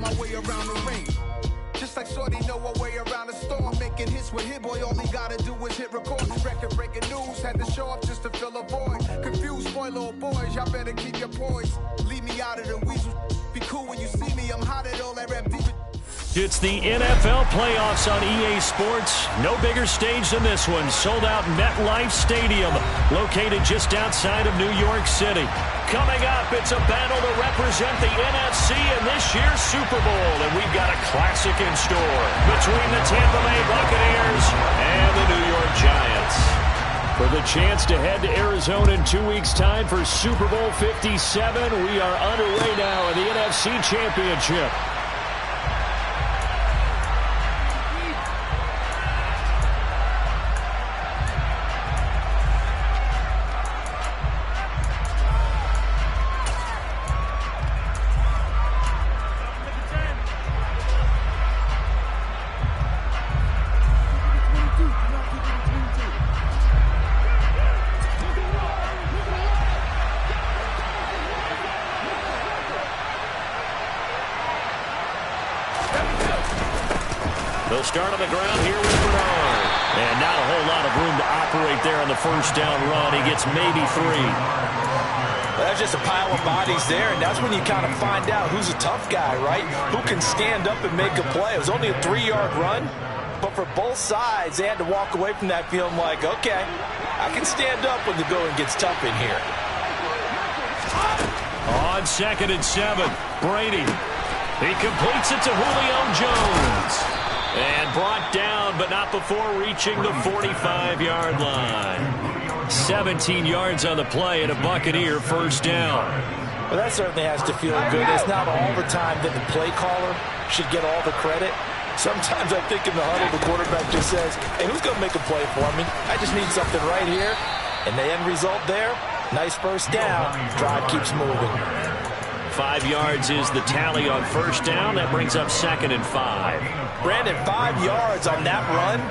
my way around the ring. Just like Shorty know a way around the storm. Making hits with Hit Boy, all he gotta do is hit record. Record breaking news, had to show up just to fill a void. Confused boy, little boys, y'all better keep your poise. Leave me out of the weasel. Be cool when you see me, I'm hot at all that rap deep. It's the NFL playoffs on EA Sports. No bigger stage than this one. Sold out MetLife Stadium, located just outside of New York City. Coming up, it's a battle to represent the NFC in this year's Super Bowl. And we've got a classic in store between the Tampa Bay Buccaneers and the New York Giants. For the chance to head to Arizona in 2 weeks' time for Super Bowl 57, we are underway now in the NFC Championship. They'll start on the ground here with Bernard. And not a whole lot of room to operate there on the first down run. He gets maybe 3. That's just a pile of bodies there, and that's when you kind of find out who's a tough guy, right? Who can stand up and make a play. It was only a 3-yard run, but for both sides, they had to walk away from that feeling like, okay, I can stand up when the going gets tough in here. On 2nd and 7, Brady. He completes it to Julio Jones. And brought down, but not before reaching the 45-yard line. 17 yards on the play and a Buccaneer first down. Well, that certainly has to feel good. It's not all the time that the play caller should get all the credit. Sometimes I think in the huddle, the quarterback just says, hey, who's going to make a play for me? I just need something right here. And the end result there, nice first down. Drive keeps moving. 5 yards is the tally on first down. That brings up 2nd and 5. Brandon, 5 yards on that run.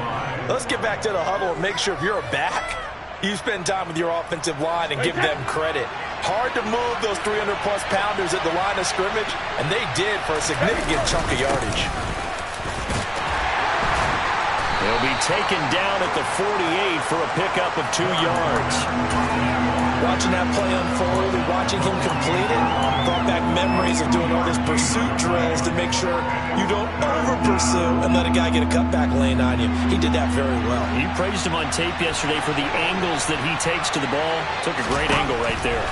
Let's get back to the huddle and make sure if you're a back, you spend time with your offensive line and give them credit. Hard to move those 300-plus pounders at the line of scrimmage, and they did for a significant chunk of yardage. He'll be taken down at the 48 for a pickup of 2 yards. Watching that play unfold and watching him complete it brought back memories of doing all those pursuit drills to make sure you don't over-pursue and let a guy get a cutback lane on you. He did that very well. You praised him on tape yesterday for the angles that he takes to the ball. Took a great angle right there.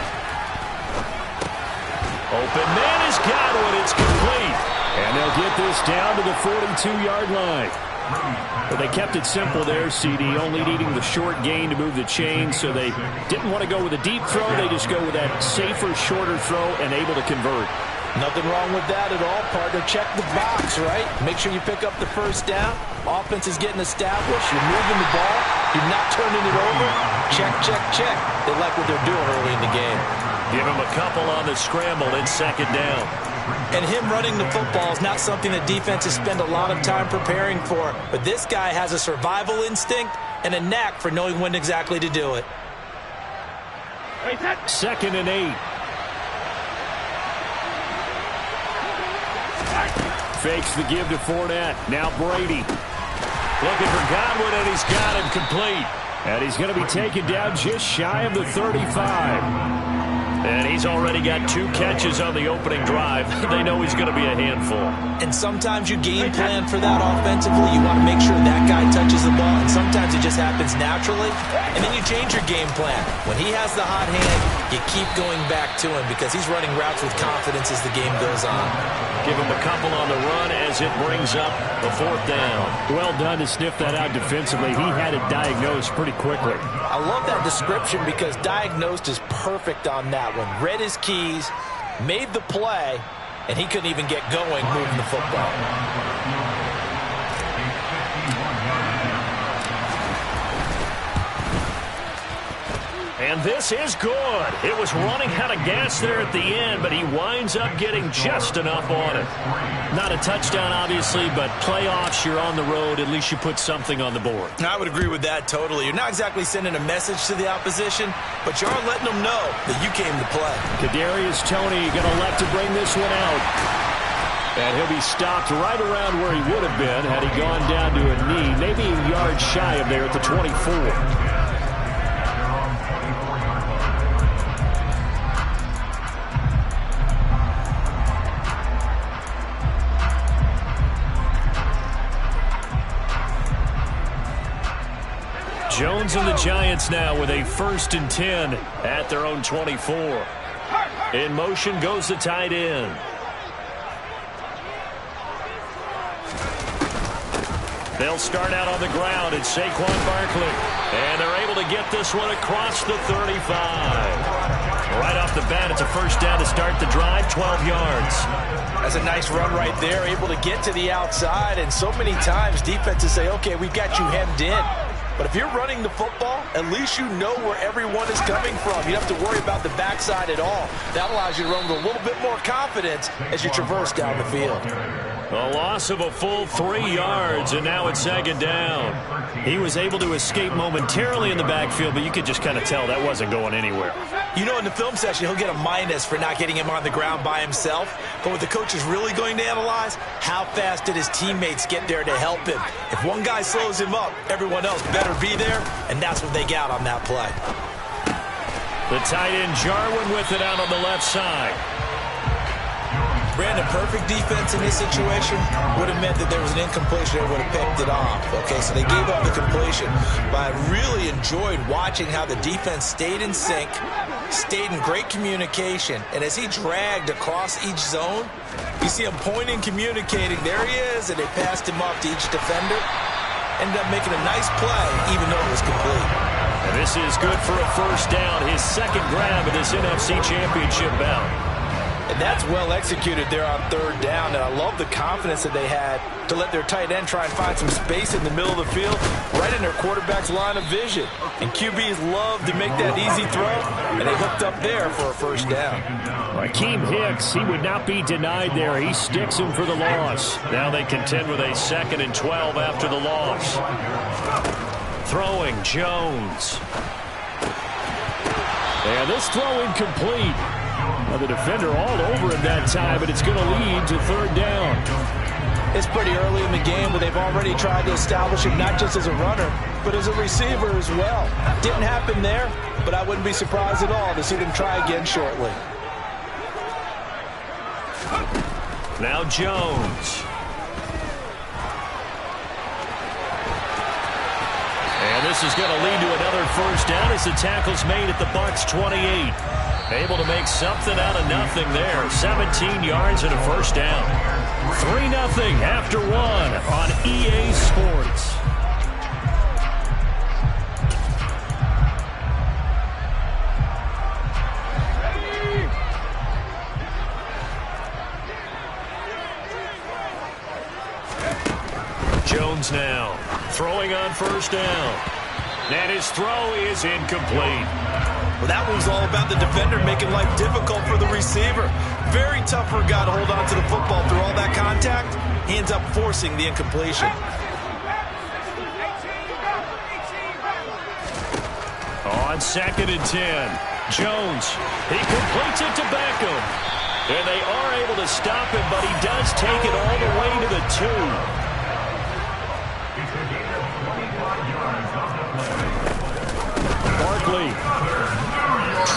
Open man is Godwin. It's complete. And they'll get this down to the 42-yard line. Well, they kept it simple there, CD, only needing the short gain to move the chain, so they didn't want to go with a deep throw. They just go with that safer, shorter throw and able to convert. Nothing wrong with that at all, partner. Check the box, right? Make sure you pick up the first down. Offense is getting established. You're moving the ball. You're not turning it over. Check, check, check. They like what they're doing early in the game. Give him a couple on the scramble. It's 2nd down. And him running the football is not something that defenses spend a lot of time preparing for. But this guy has a survival instinct and a knack for knowing when exactly to do it. 2nd and 8. Fakes the give to Fournette. Now Brady. Looking for Godwin, and he's got him complete. And he's going to be taken down just shy of the 35. And he's already got 2 catches on the opening drive. They know he's going to be a handful. And sometimes you game plan for that offensively. You want to make sure that guy touches the ball, and sometimes it just happens naturally. And then you change your game plan. When he has the hot hand, you keep going back to him because he's running routes with confidence as the game goes on. Give him a couple on the run as it brings up the 4th down. Well done to sniff that out defensively. He had it diagnosed pretty quickly. I love that description because diagnosed is perfect on that one. Read his keys, made the play, and he couldn't even get going moving the football. And this is good. It was running out of gas there at the end, but he winds up getting just enough on it. Not a touchdown, obviously, but playoffs, you're on the road. At least you put something on the board. I would agree with that totally. You're not exactly sending a message to the opposition, but you are letting them know that you came to play. Kadarius Toney going to elect to bring this one out. And he'll be stopped right around where he would have been had he gone down to a knee, maybe a yard shy of there at the 24. Jones and the Giants now with a 1st and 10 at their own 24. In motion goes the tight end. They'll start out on the ground. It's Saquon Barkley. And they're able to get this one across the 35. Right off the bat, it's a 1st down to start the drive, 12 yards. That's a nice run right there, able to get to the outside. And so many times defenses say, okay, we've got you hemmed in. But if you're running the football, at least you know where everyone is coming from. You don't have to worry about the backside at all. That allows you to run with a little bit more confidence as you traverse down the field. A loss of a full 3 yards, and now it's 2nd down. He was able to escape momentarily in the backfield, but you could just kind of tell that wasn't going anywhere. You know, in the film session, he'll get a minus for not getting him on the ground by himself. But what the coach is really going to analyze, how fast did his teammates get there to help him? If one guy slows him up, everyone else better be there, and that's what they got on that play. The tight end Jarwin with it out on the left side. Brandon, perfect defense in this situation would have meant that there was an incompletion and would have picked it off. Okay, so they gave up the completion. But I really enjoyed watching how the defense stayed in sync, stayed in great communication. And as he dragged across each zone, you see him pointing, communicating. There he is, and they passed him off to each defender. Ended up making a nice play, even though it was complete. And this is good for a 1st down, his 2nd grab of this NFC Championship bout. And that's well executed there on 3rd down. And I love the confidence that they had to let their tight end try and find some space in the middle of the field, right in their quarterback's line of vision. And QBs love to make that easy throw, and they hooked up there for a 1st down. Akeem Hicks, he would not be denied there. He sticks him for the loss. Now they contend with a 2nd and 12 after the loss. Throwing, Jones. And this throw incomplete. Well, the defender all over him that time, but it's going to lead to 3rd down. It's pretty early in the game, but they've already tried to establish him not just as a runner, but as a receiver as well. Didn't happen there, but I wouldn't be surprised at all to see them try again shortly. Now Jones. And this is going to lead to another 1st down as the tackle's made at the Bucs 28. Able to make something out of nothing there. 17 yards and a 1st down. 3-0 after 1 on EA Sports. Jones now throwing on 1st down. And his throw is incomplete. Well, that was all about the defender making life difficult for the receiver. Very tough for a guy to hold on to the football through all that contact. He ends up forcing the incompletion. On 2nd and 10, Jones, he completes it to Beckham. And they are able to stop him, but he does take it all the way to the 2. Barkley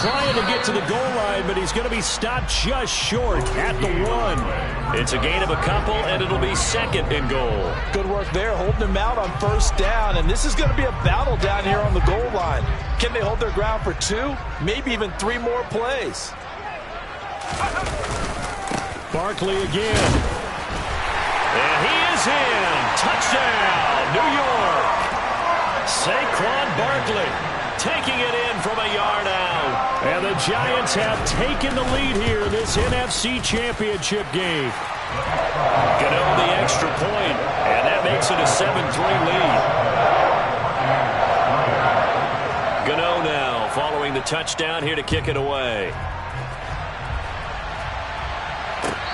trying to get to the goal line, but he's going to be stopped just short at the 1. It's a gain of a couple, and it'll be 2nd and goal. Good work there, holding him out on 1st down, and this is going to be a battle down here on the goal line. Can they hold their ground for 2, maybe even 3 more plays? Barkley again. And he is in. Touchdown, New York. Saquon Barkley taking it in from a yard out. And the Giants have taken the lead here in this NFC Championship game. Gano the extra point, and that makes it a 7-3 lead. Gano now following the touchdown here to kick it away.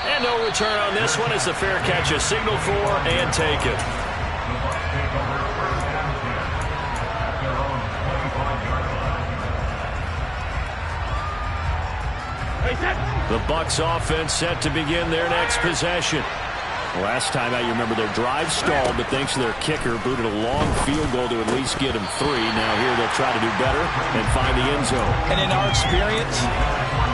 And no return on this one as the fair catch is signaled for and taken. The Bucs offense set to begin their next possession. Last time out, you remember their drive stalled, but thanks to their kicker, booted a long field goal to at least get them 3. Now here they'll try to do better and find the end zone. And in our experience,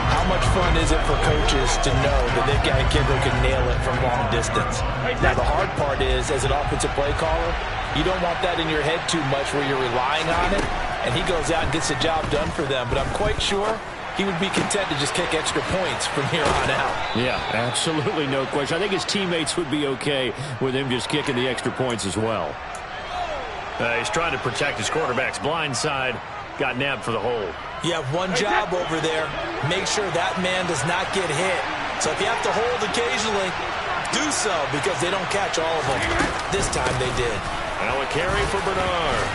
how much fun is it for coaches to know that they've got a kicker who can nail it from long distance? Now the hard part is, as an offensive play caller, you don't want that in your head too much where you're relying on it, and he goes out and gets the job done for them. But I'm quite sure he would be content to just kick extra points from here on out. Yeah, absolutely no question. I think his teammates would be okay with him just kicking the extra points as well. He's trying to protect his quarterback's blind side. Got nabbed for the hold. You have one job over there. Make sure that man does not get hit. So if you have to hold occasionally, do so, because they don't catch all of them. This time they did. Now a carry for Bernard.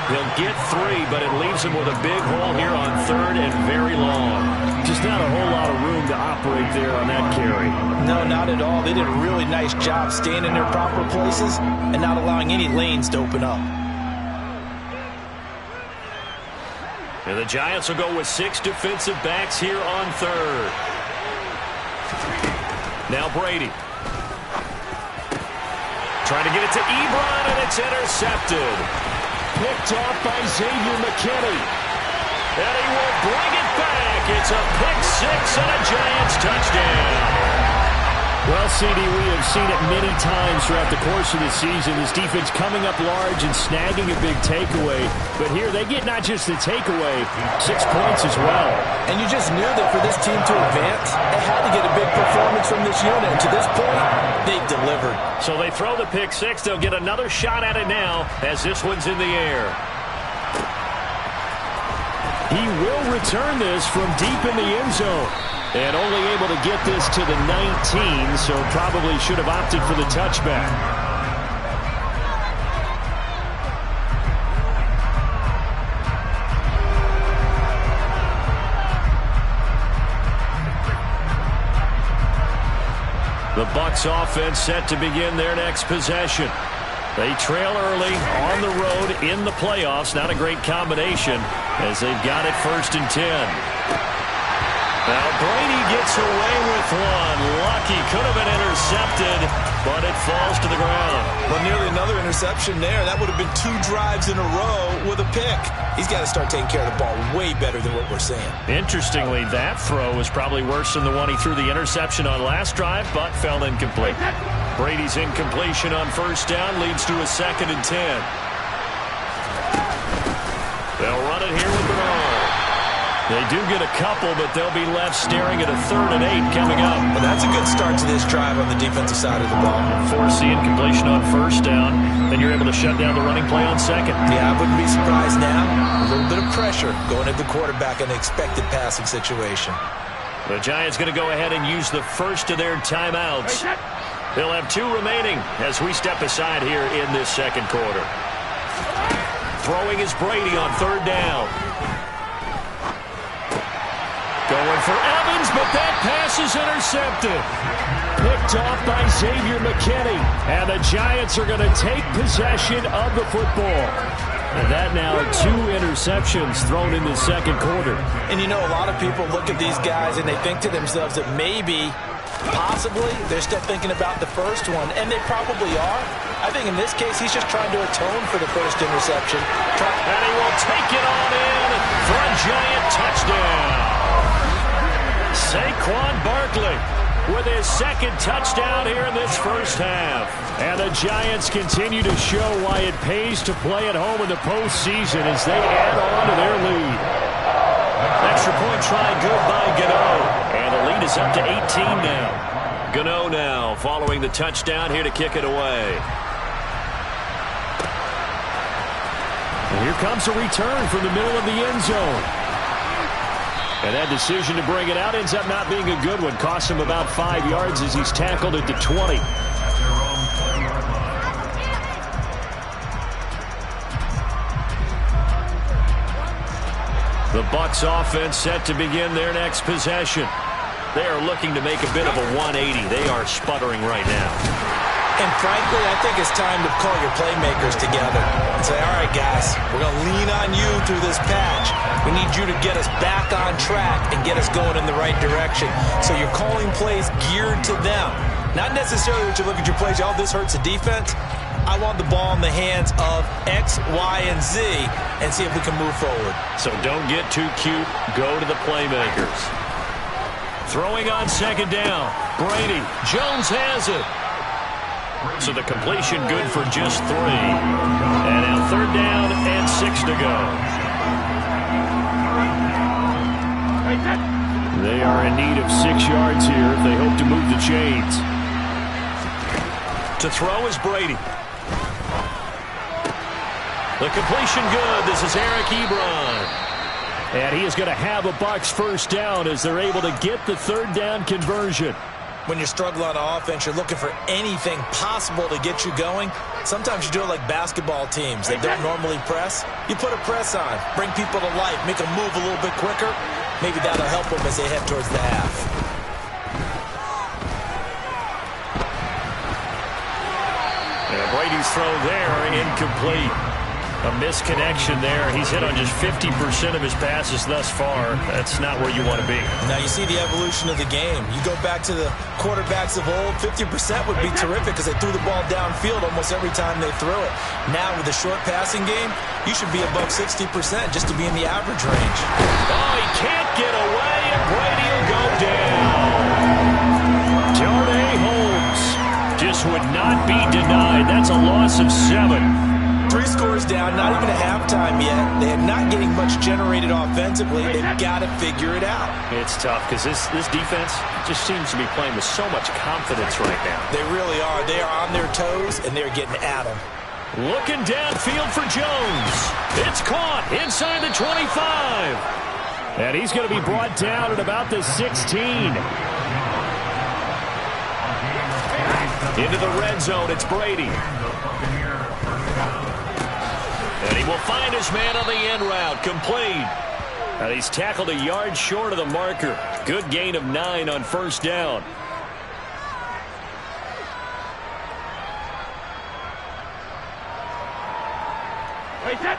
He'll get 3, but it leaves him with a big hole here on 3rd and very long. Just not a whole lot of room to operate there on that carry. No, not at all. They did a really nice job staying in their proper places and not allowing any lanes to open up. And the Giants will go with 6 defensive backs here on 3rd. Now Brady. Trying to get it to Ebron, and it's intercepted. Picked off by Xavier McKinney. And he will bring it back. It's a pick-6 and a Giants touchdown. Well, CD, we have seen it many times throughout the course of the season. This defense coming up large and snagging a big takeaway. But here they get not just the takeaway, 6 points as well. And you just knew that for this team to advance, they had to get a big performance from this unit. And to this point, they delivered. So they throw the pick-6. They'll get another shot at it now as this one's in the air. He will return this from deep in the end zone. And only able to get this to the 19, so probably should have opted for the touchback. The Bucs offense set to begin their next possession. They trail early on the road in the playoffs. Not a great combination as they've got it 1st and 10. Now Brady gets away with one. Lucky, could have been intercepted, but it falls to the ground. Well, nearly another interception there. That would have been 2 drives in a row with a pick. He's got to start taking care of the ball way better than what we're seeing. Interestingly, that throw was probably worse than the one he threw the interception on last drive, but fell incomplete. Brady's incompletion on 1st down leads to a 2nd and 10. They'll run it here with Bernard. They do get a couple, but they'll be left staring at a 3rd and 8 coming up. Well, that's a good start to this drive on the defensive side of the ball. Force the incompletion on 1st down, then you're able to shut down the running play on 2nd. Yeah, I wouldn't be surprised now. A little bit of pressure going at the quarterback in an expected passing situation. The Giants going to go ahead and use the first of their timeouts. They'll have 2 remaining as we step aside here in this 2nd quarter. Throwing is Brady on 3rd down. Going for Evans, but that pass is intercepted. Picked off by Xavier McKinney. And the Giants are going to take possession of the football. And that now 2 interceptions thrown in the 2nd quarter. And you know, a lot of people look at these guys and they think to themselves that maybe, possibly, they're still thinking about the first one. And they probably are. I think in this case, he's just trying to atone for the first interception. And he will take it on in for a Giant touchdown. Saquon Barkley with his 2nd touchdown here in this 1st half. And the Giants continue to show why it pays to play at home in the postseason as they add on to their lead. Extra point try good by Gano. And the lead is up to 18 now. Gano now following the touchdown here to kick it away. And here comes a return from the middle of the end zone. And that decision to bring it out ends up not being a good one. Costs him about 5 yards as he's tackled at the 20. The Bucs offense set to begin their next possession. They are looking to make a bit of a 180. They are sputtering right now. And frankly, I think it's time to call your playmakers together and say, all right, guys, we're going to lean on you through this patch. We need you to get us back on track and get us going in the right direction. So you're calling plays geared to them. Not necessarily that you look at your plays, oh, this hurts the defense. I want the ball in the hands of X, Y, and Z and see if we can move forward. So don't get too cute. Go to the playmakers. Throwing on second down. Brady. Jones has it. So the completion good for just 3. And now third down and 6 to go. They are in need of 6 yards here if they hope to move the chains. To throw is Brady. The completion good. This is Eric Ebron. And he is going to have a Bucs first down as they're able to get the third down conversion. When you're struggling on offense, you're looking for anything possible to get you going. Sometimes you do it like basketball teams that don't normally press. You put a press on, bring people to life, make them move a little bit quicker. Maybe that'll help them as they head towards the half. And Brady's throw there, incomplete. A misconnection there. He's hit on just 50% of his passes thus far. That's not where you want to be. Now you see the evolution of the game. You go back to the quarterbacks of old, 50% would be terrific because they threw the ball downfield almost every time they threw it. Now with the short passing game, you should be above 60% just to be in the average range. Oh, he can't get away, and Brady will go down. Darnay Holmes just would not be denied. That's a loss of 7. 3 scores down, not even a halftime yet. They're not getting much generated offensively. They've got to figure it out. It's tough because this defense just seems to be playing with so much confidence right now. They really are. They are on their toes, and they're getting at them. Looking downfield for Jones. It's caught inside the 25. And he's going to be brought down at about the 16. Into the red zone, it's Brady. And he will find his man on the end route, complete. And he's tackled a yard short of the marker. Good gain of 9 on first down.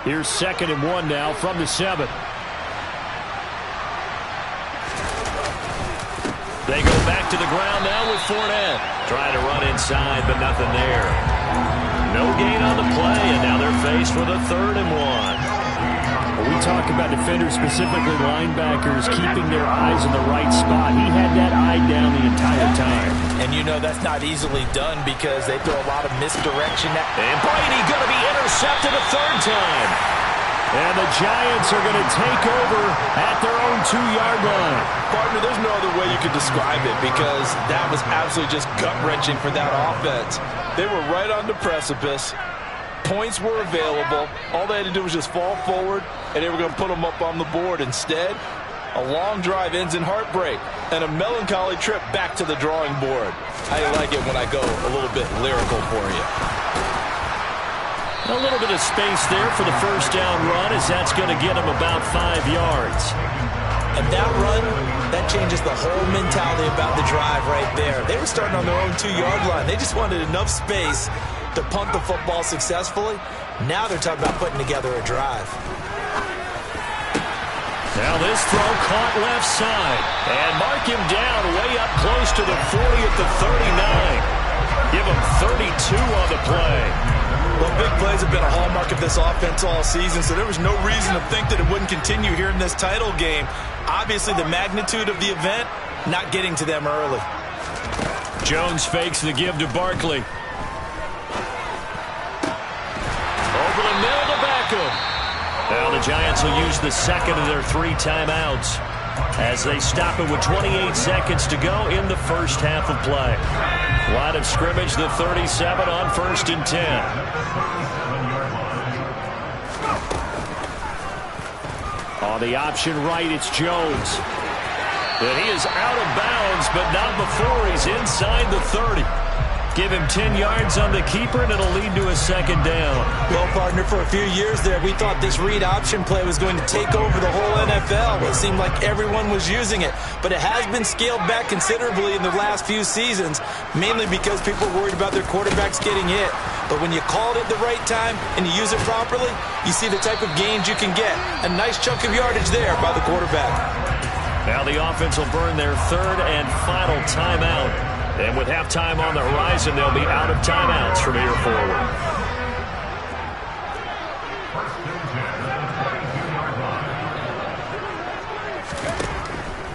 Here's 2nd and 1 now from the 7. They go back to the ground now with Fournette. Trying to run inside, but nothing there. No gain on the play, and now they're faced with a 3rd and 1. We talk about defenders, specifically linebackers, keeping their eyes in the right spot. He had that eye down the entire time. And you know that's not easily done because they throw a lot of misdirection. And Brady going to be intercepted a 3rd time. And the Giants are going to take over at their own 2-yard line. Partner, there's no other way you could describe it because that was absolutely just gut-wrenching for that offense. They were right on the precipice. Points were available. All they had to do was just fall forward, and they were going to put them up on the board. Instead, a long drive ends in heartbreak and a melancholy trip back to the drawing board. I like it when I go a little bit lyrical for you. A little bit of space there for the first down run as that's going to get him about 5 yards. And that run, that changes the whole mentality about the drive right there. They were starting on their own 2-yard line. They just wanted enough space to punt the football successfully. Now they're talking about putting together a drive. Now this throw caught left side. And mark him down way up close to the 40 at the 39. Give him 32 on the play. Well, big plays have been a hallmark of this offense all season, so there was no reason to think that it wouldn't continue here in this title game. Obviously, the magnitude of the event, not getting to them early. Jones fakes the give to Barkley. Over the middle to Beckham. Now the Giants will use the second of their 3 timeouts as they stop it with 28 seconds to go in the first half of play. Line of scrimmage, the 37 on 1st and 10. On the option right, it's Jones. And he is out of bounds, but not before he's inside the 30. Give him 10 yards on the keeper, and it'll lead to a second down. Well, partner, for a few years there, we thought this read option play was going to take over the whole NFL. It seemed like everyone was using it, but it has been scaled back considerably in the last few seasons, mainly because people are worried about their quarterbacks getting hit. But when you call it at the right time and you use it properly, you see the type of gains you can get. A nice chunk of yardage there by the quarterback. Now the offense will burn their third and final timeout. And with halftime on the horizon, they'll be out of timeouts from here forward.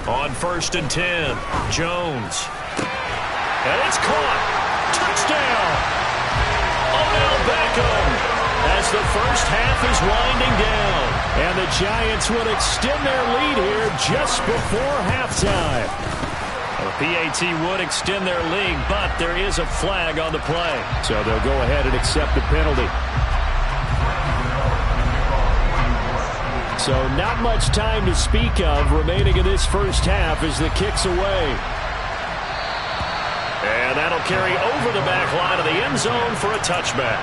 On 1st and 10, Jones. And it's caught. Touchdown. Odell Beckham. As the first half is winding down. And the Giants will extend their lead here just before halftime. The PAT would extend their lead, but there is a flag on the play. So they'll go ahead and accept the penalty. So not much time to speak of remaining in this first half as the kick's away. And that'll carry over the back line of the end zone for a touchback.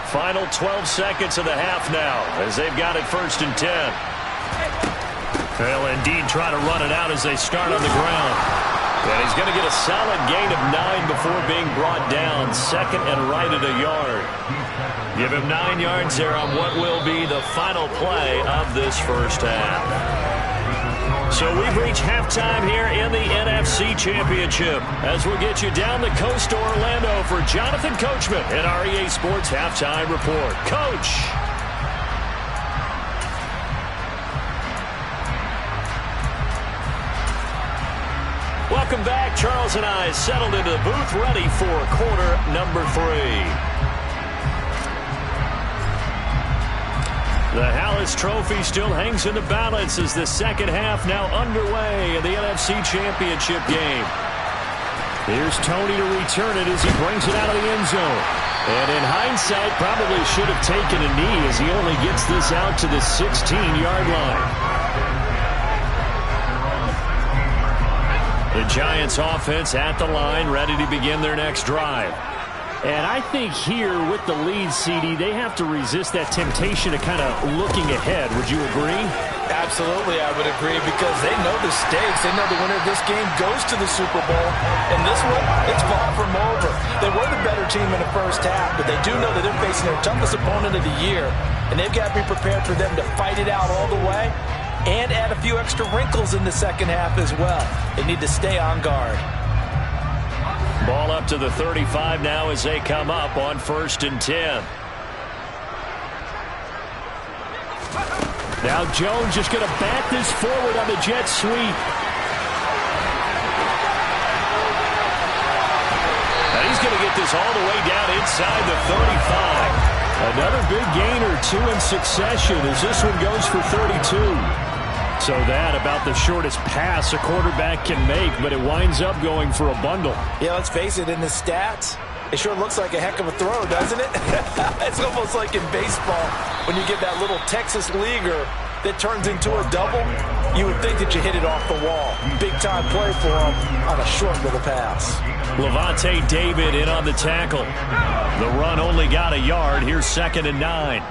Final 12 seconds of the half now as they've got it 1st and 10. They'll indeed try to run it out as they start on the ground. And he's going to get a solid gain of 9 before being brought down. 2nd and right at a yard. Give him 9 yards there on what will be the final play of this first half. So we've reached halftime here in the NFC Championship as we'll get you down the coast to Orlando for Jonathan Coachman at our EA Sports Halftime Report. Coach. Welcome back. Charles and I settled into the booth ready for quarter number 3. The Hallis Trophy still hangs in the balance as the second half now underway in the NFC Championship game. Here's Tony to return it as he brings it out of the end zone. And in hindsight, probably should have taken a knee as he only gets this out to the 16-yard line. The Giants offense at the line, ready to begin their next drive. And I think here with the lead, CD, they have to resist that temptation of kind of looking ahead. Would you agree? Absolutely, I would agree, because they know the stakes. They know the winner of this game goes to the Super Bowl. And this one, it's far from over. They were the better team in the first half, but they do know that they're facing their toughest opponent of the year. And they've got to be prepared for them to fight it out all the way and add a few extra wrinkles in the second half as well. They need to stay on guard. Ball up to the 35 now as they come up on 1st and 10. Now Jones just going to bat this forward on the jet sweep. And he's going to get this all the way down inside the 35. Another big gain or 2 in succession as this one goes for 32. So that about the shortest pass a quarterback can make, but it winds up going for a bundle. Yeah, let's face it, in the stats, it sure looks like a heck of a throw, doesn't it? It's almost like in baseball when you get that little Texas leaguer that turns into a double. You would think that you hit it off the wall. Big-time play for him on a short little pass. Levante David in on the tackle. The run only got a yard. Here's 2nd and 9.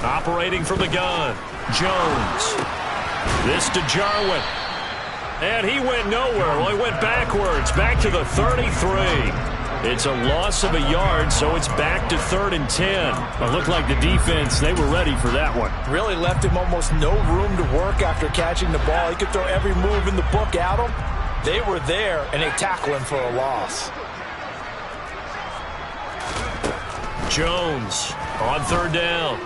Operating from the gun, Jones. This to Jarwin. And he went nowhere. Well, he went backwards, back to the 33. It's a loss of a yard, so it's back to 3rd and 10. It looked like the defense, they were ready for that one. Really left him almost no room to work after catching the ball. He could throw every move in the book at him. They were there, and they tackle him for a loss. Jones on 3rd down.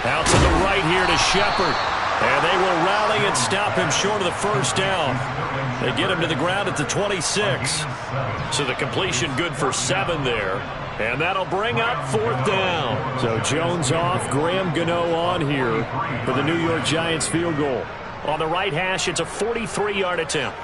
Out to the right here to Shepard. And they will rally and stop him short of the first down. They get him to the ground at the 26. So the completion good for 7 there. And that'll bring up 4th down. So Jones off, Graham Gano on here for the New York Giants field goal. On the right hash, it's a 43-yard attempt.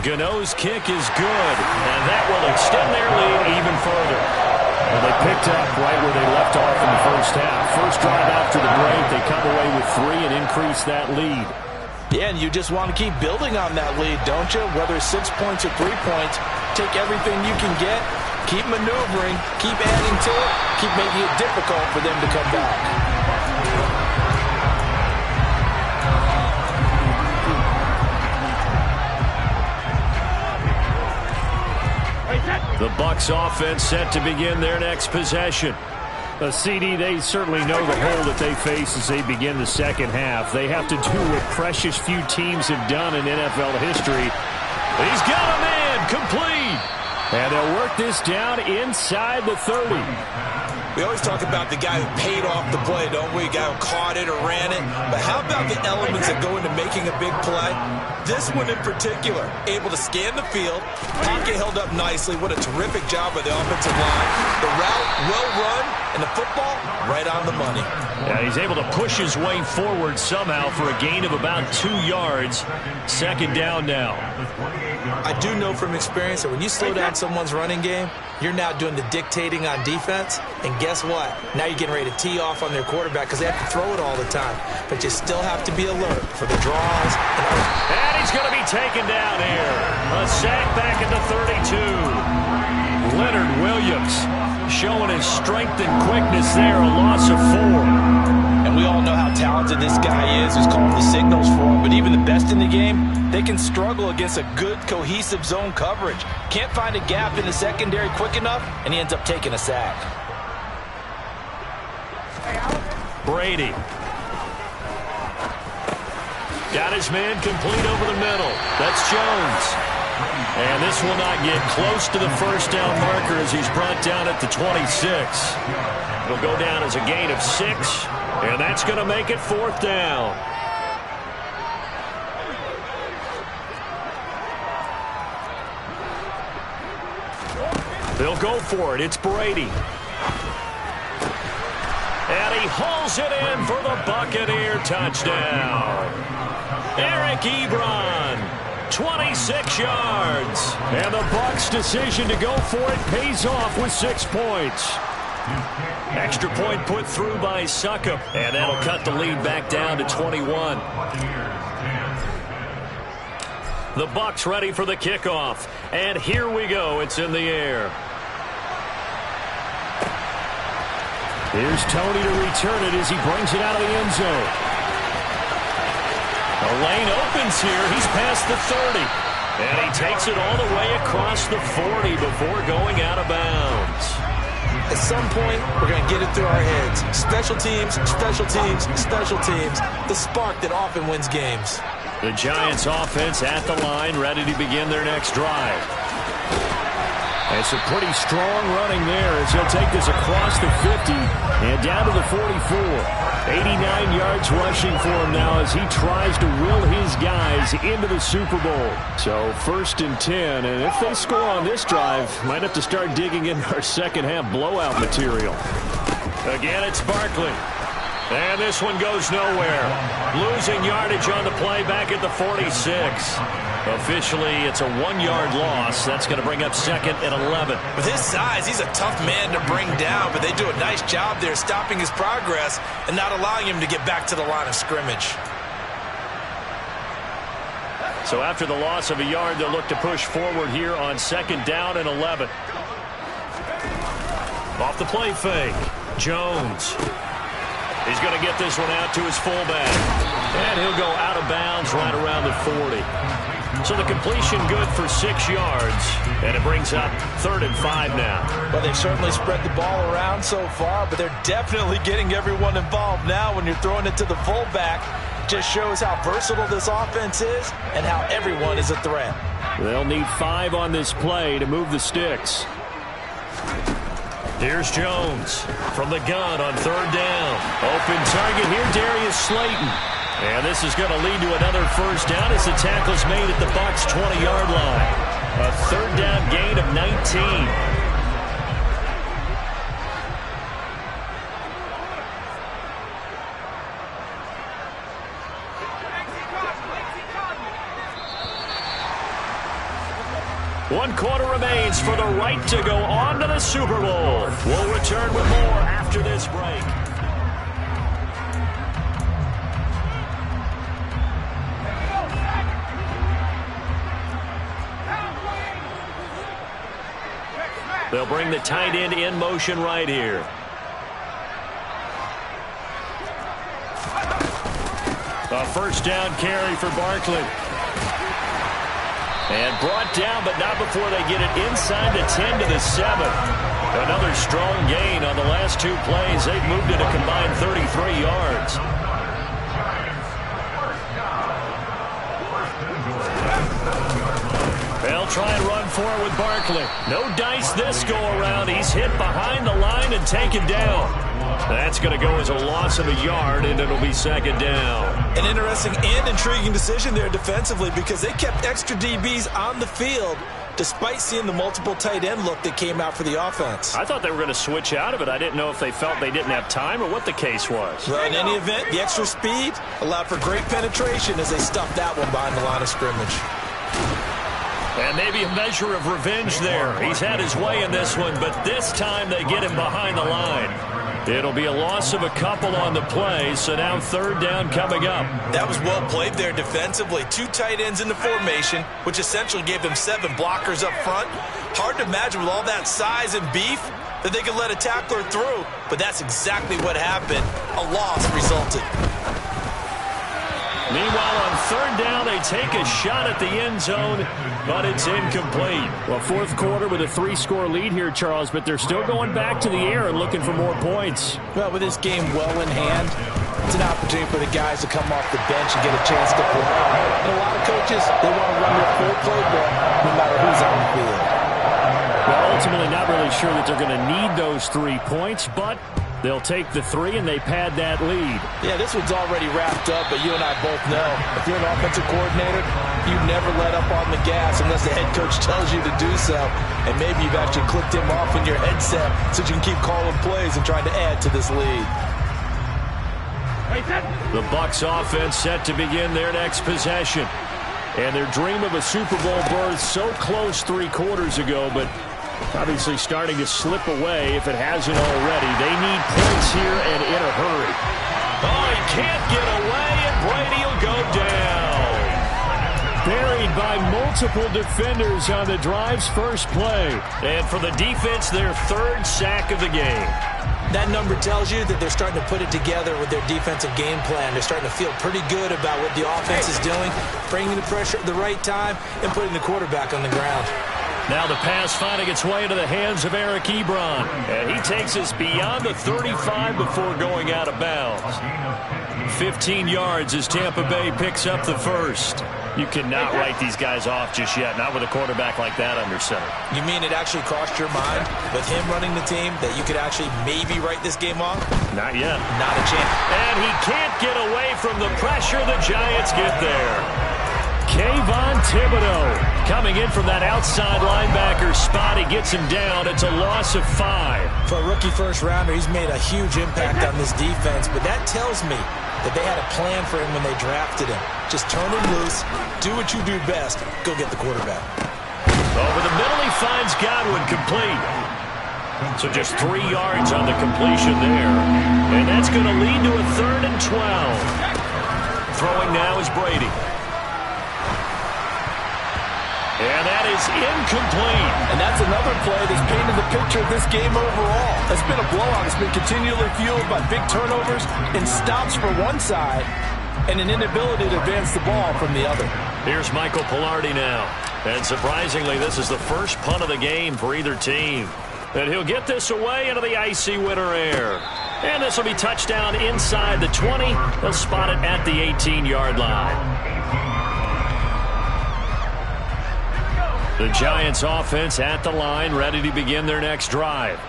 Gano's kick is good, and that will extend their lead even further. Well, they picked up right where they left off in the first half. First drive after the break, they come away with 3 and increase that lead. Yeah, and you just want to keep building on that lead, don't you? Whether it's 6 points or 3 points, take everything you can get, keep maneuvering, keep adding to it, keep making it difficult for them to come back. The Bucs offense set to begin their next possession. CD, they certainly know the hole that they face as they begin the second half. They have to do what precious few teams have done in NFL history. He's got him in, complete. And they'll work this down inside the 30. We always talk about the guy who paid off the play, don't we? The guy who caught it or ran it. But how about the elements that go into making a big play? This one in particular, able to scan the field, pocket held up nicely. What a terrific job by the offensive line. The route, well run, and the football, right on the money. Yeah, he's able to push his way forward somehow for a gain of about 2 yards. Second down now. I do know from experience that when you slow down someone's running game, you're now doing the dictating on defense. And guess what? Now you're getting ready to tee off on their quarterback because they have to throw it all the time. But you still have to be alert for the draws. And he's going to be taken down here. A sack back at the 32. Leonard Williams showing his strength and quickness there. A loss of 4. And we all know how talented this guy is who's calling the signals for him. But even the best in the game, they can struggle against a good, cohesive zone coverage. Can't find a gap in the secondary quick enough, and he ends up taking a sack. Brady. Got his man complete over the middle. That's Jones. And this will not get close to the first down marker as he's brought down at the 26. It'll go down as a gain of 6, and that's going to make it 4th down. They'll go for it. It's Brady. And he hauls it in for the Buccaneer touchdown. Eric Ebron, 26 yards. And the Bucs' decision to go for it pays off with 6 points. Extra point put through by Succop. And that'll cut the lead back down to 21. The Bucs ready for the kickoff. And here we go. It's in the air. Here's Tony to return it as he brings it out of the end zone. The lane opens here. He's past the 30. And he takes it all the way across the 40 before going out of bounds. At some point, we're going to get it through our heads. Special teams, special teams, special teams. The spark that often wins games. The Giants offense at the line, ready to begin their next drive. It's a pretty strong running there as he'll take this across the 50 and down to the 44. 89 yards rushing for him now as he tries to will his guys into the Super Bowl. So 1st and 10, and if they score on this drive, might have to start digging in our second half blowout material. Again, it's Barkley. And this one goes nowhere. Losing yardage on the play back at the 46. Officially, it's a 1-yard loss. That's going to bring up 2nd and 11. With his size, he's a tough man to bring down, but they do a nice job there stopping his progress and not allowing him to get back to the line of scrimmage. So after the loss of a yard, they'll look to push forward here on 2nd down and 11. Off the play fake. Jones. He's going to get this one out to his fullback. And he'll go out of bounds right around the 40. So the completion good for 6 yards. And it brings up 3rd and 5 now. Well, they've certainly spread the ball around so far, but they're definitely getting everyone involved now when you're throwing it to the fullback. Just shows how versatile this offense is and how everyone is a threat. They'll need 5 on this play to move the sticks. Here's Jones from the gun on 3rd down. Open target here, Darius Slayton. And this is going to lead to another first down as the tackle's made at the Bucs' 20-yard line. A 3rd down gain of 19. 1 quarter remains for the right to go on to the Super Bowl. We'll return with more after this break. They'll bring the tight end in motion right here. A first down carry for Barkley. And brought down, but not before they get it inside the 10 to the 7. Another strong gain on the last 2 plays. They've moved it a combined 33 yards. They'll try and run forward with Barkley. No dice this go around. He's hit behind the line and taken down. That's going to go as a loss of a yard, and it'll be 2nd down. An interesting and intriguing decision there defensively because they kept extra DBs on the field despite seeing the multiple tight end look that came out for the offense. I thought they were going to switch out of it. I didn't know if they felt they didn't have time or what the case was. Well, in any event, the extra speed allowed for great penetration as they stuffed that one behind the line of scrimmage. And maybe a measure of revenge there. He's had his way in this one, but this time they get him behind the line. It'll be a loss of a couple on the play, so now 3rd down coming up. That was well played there defensively. 2 tight ends in the formation, which essentially gave them 7 blockers up front. Hard to imagine with all that size and beef that they could let a tackler through, but that's exactly what happened. A loss resulted. Meanwhile, on 3rd down, they take a shot at the end zone, but it's incomplete. Well, 4th quarter with a 3-score lead here, Charles, but they're still going back to the air and looking for more points. Well, with this game well in hand, it's an opportunity for the guys to come off the bench and get a chance to play. And a lot of coaches, they want to run their full playbook no matter who's on the field. Well, ultimately not really sure that they're going to need those 3 points, but they'll take the 3 and they pad that lead. Yeah, this one's already wrapped up, but you and I both know if you're an offensive coordinator, you never let up on the gas unless the head coach tells you to do so. And maybe you've actually clicked him off in your headset so you can keep calling plays and trying to add to this lead. The Bucs offense set to begin their next possession. And their dream of a Super Bowl berth so close 3 quarters ago, but obviously starting to slip away if it hasn't already. They need points here and in a hurry. Oh, he can't get away, and Brady will go down. Buried by multiple defenders on the drive's first play. And for the defense, their 3rd sack of the game. That number tells you that they're starting to put it together with their defensive game plan. They're starting to feel pretty good about what the offense is doing, bringing the pressure at the right time, and putting the quarterback on the ground. Now the pass finding its way into the hands of Eric Ebron. And he takes us beyond the 35 before going out of bounds. 15 yards as Tampa Bay picks up the first. You cannot write these guys off just yet, not with a quarterback like that under center. You mean it actually crossed your mind with him running the team that you could actually maybe write this game off? Not yet. Not a chance. And he can't get away from the pressure. The Giants get there. Kayvon Thibodeaux coming in from that outside linebacker spot. He gets him down. It's a loss of 5. For a rookie first-rounder, he's made a huge impact on this defense, but that tells me that they had a plan for him when they drafted him. Just turn him loose, do what you do best, go get the quarterback. Over the middle, he finds Godwin complete. So just 3 yards on the completion there. And that's going to lead to a 3rd and 12. Throwing now is Brady. And that is incomplete. And that's another play that's painted the picture of this game overall. It's been a blowout. It's been continually fueled by big turnovers and stops for one side and an inability to advance the ball from the other. Here's Michael Palardy now. And surprisingly, this is the first punt of the game for either team. And he'll get this away into the icy winter air. And this will be touchdown inside the 20. They'll spot it at the 18-yard line. The Giants offense at the line, ready to begin their next drive.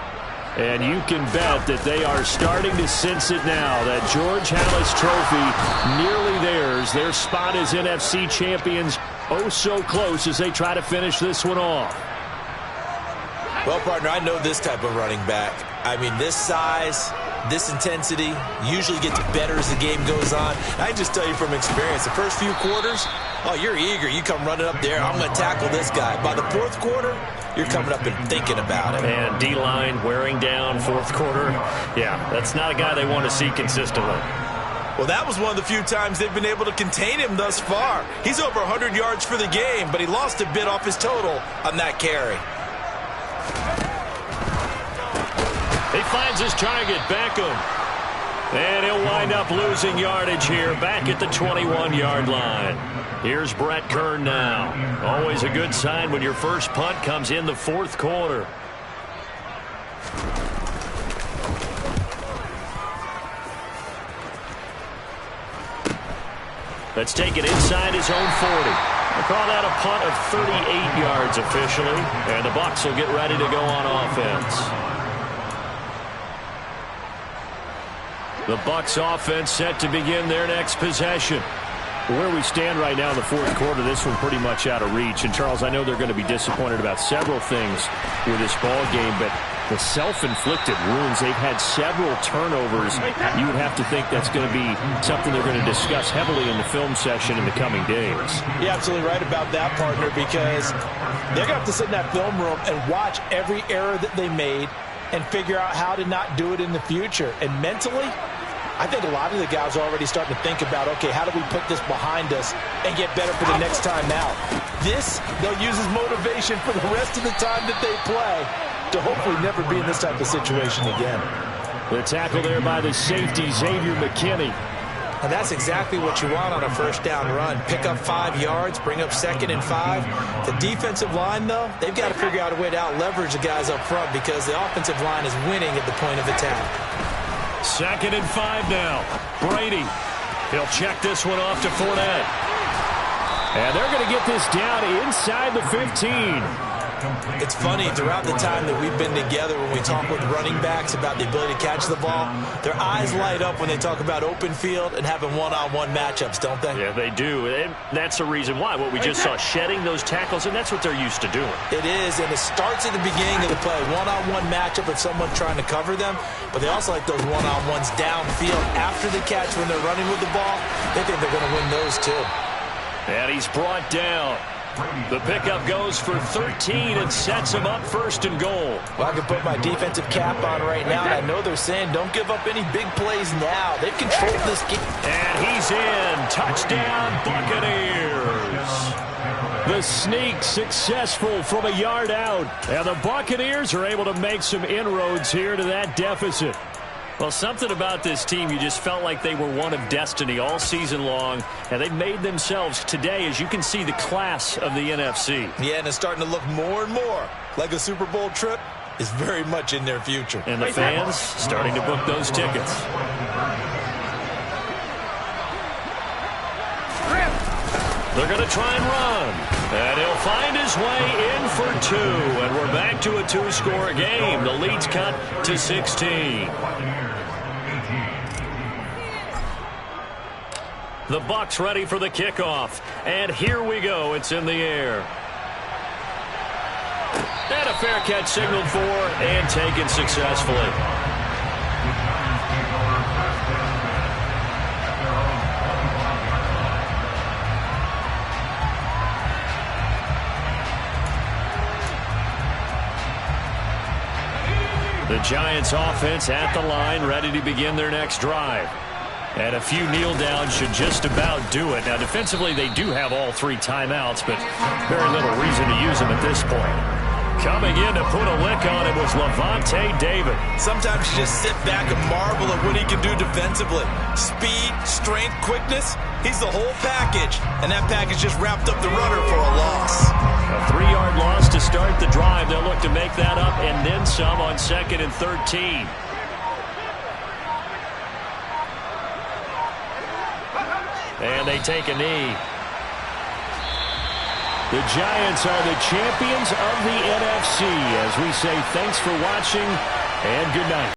And you can bet that they are starting to sense it now, that George Halas Trophy nearly theirs. Their spot as NFC champions, oh so close as they try to finish this one off. Well, partner, I know this type of running back. I mean, this size, this intensity usually gets better as the game goes on. I just tell you from experience, the first few quarters, oh, you're eager. You come running up there, I'm going to tackle this guy. By the fourth quarter, you're coming up and thinking about it. And D-line wearing down fourth quarter. Yeah, that's not a guy they want to see consistently. Well, that was one of the few times they've been able to contain him thus far. He's over 100 yards for the game, but he lost a bit off his total on that carry. He finds his target, Beckham. And he'll wind up losing yardage here back at the 21-yard line. Here's Brett Kern now. Always a good sign when your first punt comes in the fourth quarter. Let's take it inside his own 40. I call that a punt of 38 yards officially. And the Bucs will get ready to go on offense. The Bucs offense set to begin their next possession. Where we stand right now in the fourth quarter, this one pretty much out of reach. And, Charles, I know they're going to be disappointed about several things with this ball game, but the self-inflicted wounds, they've had several turnovers. You would have to think that's going to be something they're going to discuss heavily in the film session in the coming days. You're absolutely right about that, partner, because they're going to have to sit in that film room and watch every error that they made and figure out how to not do it in the future. And mentally, I think a lot of the guys are already starting to think about, okay, how do we put this behind us and get better for the next time out? This, they'll use as motivation for the rest of the time that they play to hopefully never be in this type of situation again. The tackle there by the safety, Xavier McKinney. And that's exactly what you want on a first down run. Pick up 5 yards, bring up 2nd and 5. The defensive line, though, they've got to figure out a way to out-leverage the guys up front because the offensive line is winning at the point of attack. 2nd and 5 now. Brady. He'll check this one off to Fournette. And they're going to get this down inside the 15. It's funny, throughout the time that we've been together, when we talk with running backs about the ability to catch the ball, their eyes light up when they talk about open field and having one-on-one matchups, don't they? Yeah, they do. And that's the reason why. What we just saw, shedding those tackles, and that's what they're used to doing. It is, and it starts at the beginning of the play. One-on-one matchup with someone trying to cover them, but they also like those one-on-ones downfield after the catch when they're running with the ball. They think they're going to win those too. And he's brought down. The pickup goes for 13 and sets him up 1st and goal. Well, I can put my defensive cap on right now, and I know they're saying don't give up any big plays now. They've controlled this game. And he's in. Touchdown, Buccaneers. The sneak successful from a yard out. And the Buccaneers are able to make some inroads here to that deficit. Well, something about this team, you just felt like they were one of destiny all season long, and they made themselves today, as you can see, the class of the NFC. Yeah, and it's starting to look more and more like a Super Bowl trip is very much in their future. And the fans starting to book those tickets. They're going to try and run. And he'll find his way in for 2. And we're back to a 2-score game. The lead's cut to 16. The Bucs ready for the kickoff. And here we go. It's in the air. And a fair catch signaled for and taken successfully. The Giants offense at the line, ready to begin their next drive. And a few kneel downs should just about do it. Now, defensively, they do have all 3 timeouts, but very little reason to use them at this point. Coming in to put a lick on it was Lavonte David. Sometimes you just sit back and marvel at what he can do defensively. Speed, strength, quickness, he's the whole package. And that package just wrapped up the runner for a loss. A 3-yard loss to start the drive. They'll look to make that up and then some on 2nd and 13. And they take a knee. The Giants are the champions of the NFC. As we say, thanks for watching and good night.